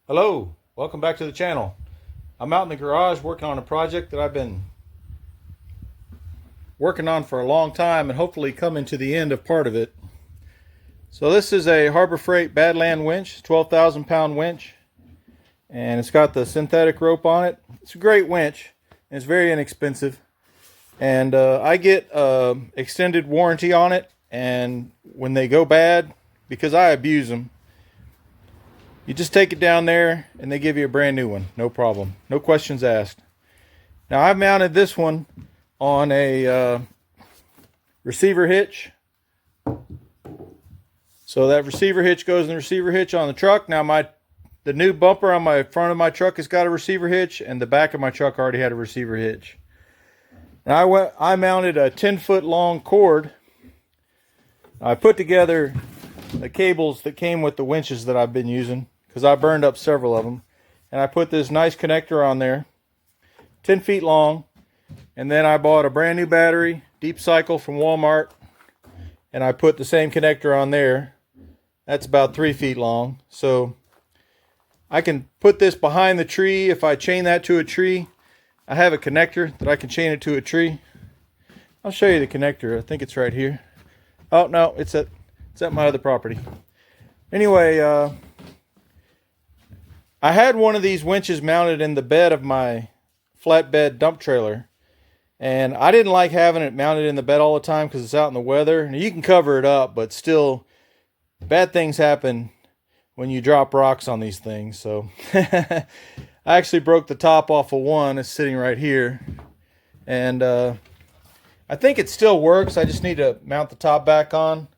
Hello, welcome back to the channel. I'm out in the garage working on a project that I've been working on for a long time and hopefully coming to the end of part of it. So this is a Harbor Freight Badland winch, 12,000 pound winch, and it's got the synthetic rope on it. It's a great winch and it's very inexpensive, and I get extended warranty on it, and when they go bad, because I abuse them, you just take it down there and they give you a brand new one. No problem. No questions asked. Now I've mounted this one on a receiver hitch. So that receiver hitch goes in the receiver hitch on the truck. Now the new bumper on my front of my truck has got a receiver hitch, and the back of my truck already had a receiver hitch. Now I mounted a 10-foot long cord. I put together the cables that came with the winches that I've been using, because I burned up several of them, and I put this nice connector on there, 10 feet long, and then I bought a brand new battery, deep cycle from Walmart, and I put the same connector on there. That's about 3 feet long, so I can put this behind the tree. If I chain that to a tree, I have a connector that I can chain it to a tree. I'll show you the connector. I think it's right here. Oh no, it's at my other property. Anyway, I had one of these winches mounted in the bed of my flatbed dump trailer, and I didn't like having it mounted in the bed all the time because it's out in the weather. And you can cover it up, but still, bad things happen when you drop rocks on these things. So I actually broke the top off of one. It's sitting right here, and I think it still works. I just need to mount the top back on,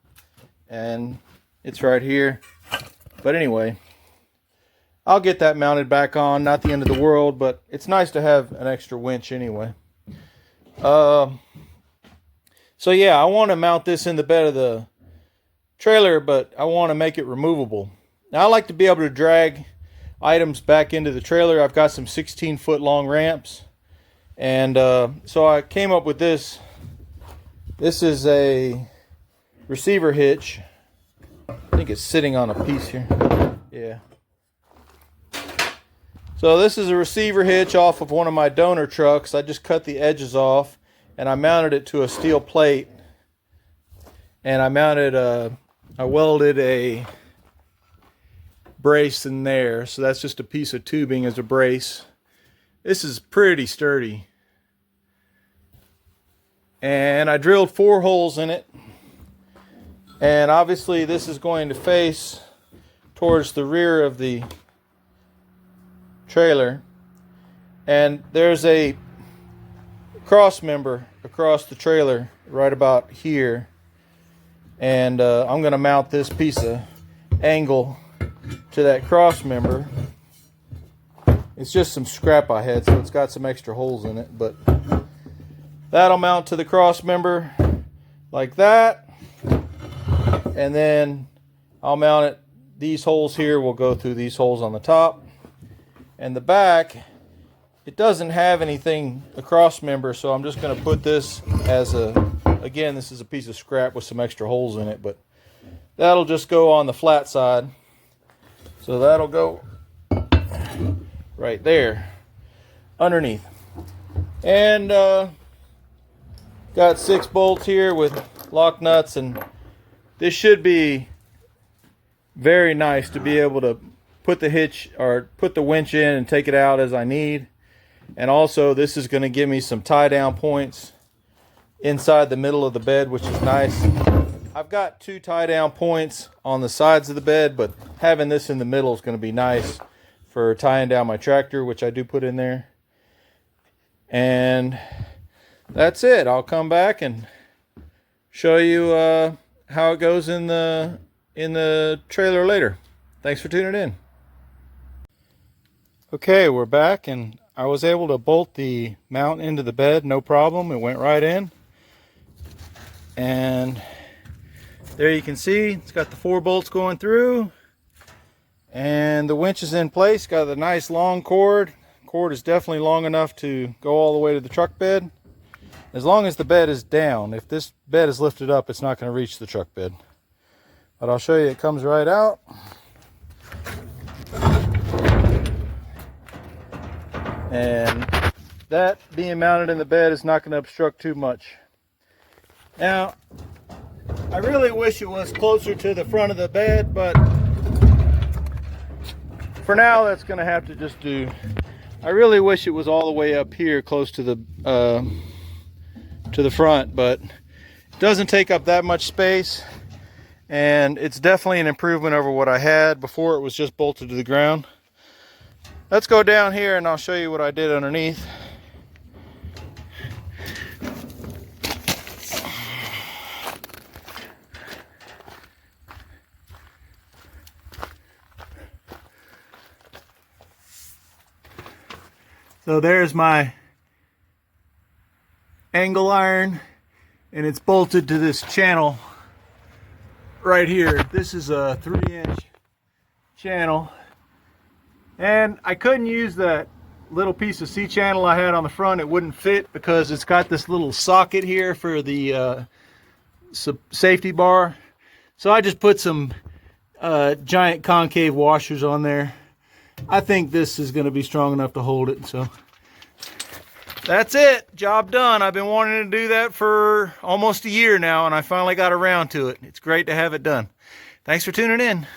and it's right here. But anyway, I'll get that mounted back on. Not the end of the world, but it's nice to have an extra winch anyway. So yeah, I want to mount this in the bed of the trailer, but I want to make it removable. Now I like to be able to drag items back into the trailer. I've got some 16-foot long ramps, and so I came up with this. This is a receiver hitch. I think it's sitting on a piece here. Yeah. So this is a receiver hitch off of one of my donor trucks. I just cut the edges off and I mounted it to a steel plate. And I welded a brace in there. So that's just a piece of tubing as a brace. This is pretty sturdy. And I drilled 4 holes in it. And obviously this is going to face towards the rear of the trailer, and there's a cross member across the trailer right about here, and I'm going to mount this piece of angle to that cross member. It's just some scrap I had, so it's got some extra holes in it, but that'll mount to the cross member like that, and then I'll mount it. These holes here will go through these holes on the top. And the back, it doesn't have anything, a cross member, so I'm just going to put this as again, this is a piece of scrap with some extra holes in it, but that'll just go on the flat side. So that'll go right there underneath. And got 6 bolts here with lock nuts, and this should be very nice to be able to put the hitch or put the winch in and take it out as I need. And also this is going to give me some tie down points inside the middle of the bed, which is nice. I've got 2 tie down points on the sides of the bed, but having this in the middle is going to be nice for tying down my tractor, which I do put in there. And that's it. I'll come back and show you how it goes in the trailer later. Thanks for tuning in. Okay, we're back, and I was able to bolt the mount into the bed, no problem. It went right in. And there you can see, it's got the 4 bolts going through. And the winch is in place, got a nice long cord. Cord is definitely long enough to go all the way to the truck bed. As long as the bed is down. If this bed is lifted up, it's not going to reach the truck bed. But I'll show you, it comes right out. And that being mounted in the bed is not going to obstruct too much. Now, I really wish it was closer to the front of the bed, but for now that's going to have to just do. I really wish it was all the way up here close to the front, but it doesn't take up that much space, and it's definitely an improvement over what I had before. It was just bolted to the ground. Let's go down here and I'll show you what I did underneath. So there's my angle iron, and it's bolted to this channel right here. This is a 3-inch channel, and I couldn't use that little piece of C-channel I had on the front. It wouldn't fit because it's got this little socket here for the safety bar. So I just put some giant concave washers on there. I think this is going to be strong enough to hold it. So that's it. Job done. I've been wanting to do that for almost a year now, and I finally got around to it. It's great to have it done. Thanks for tuning in.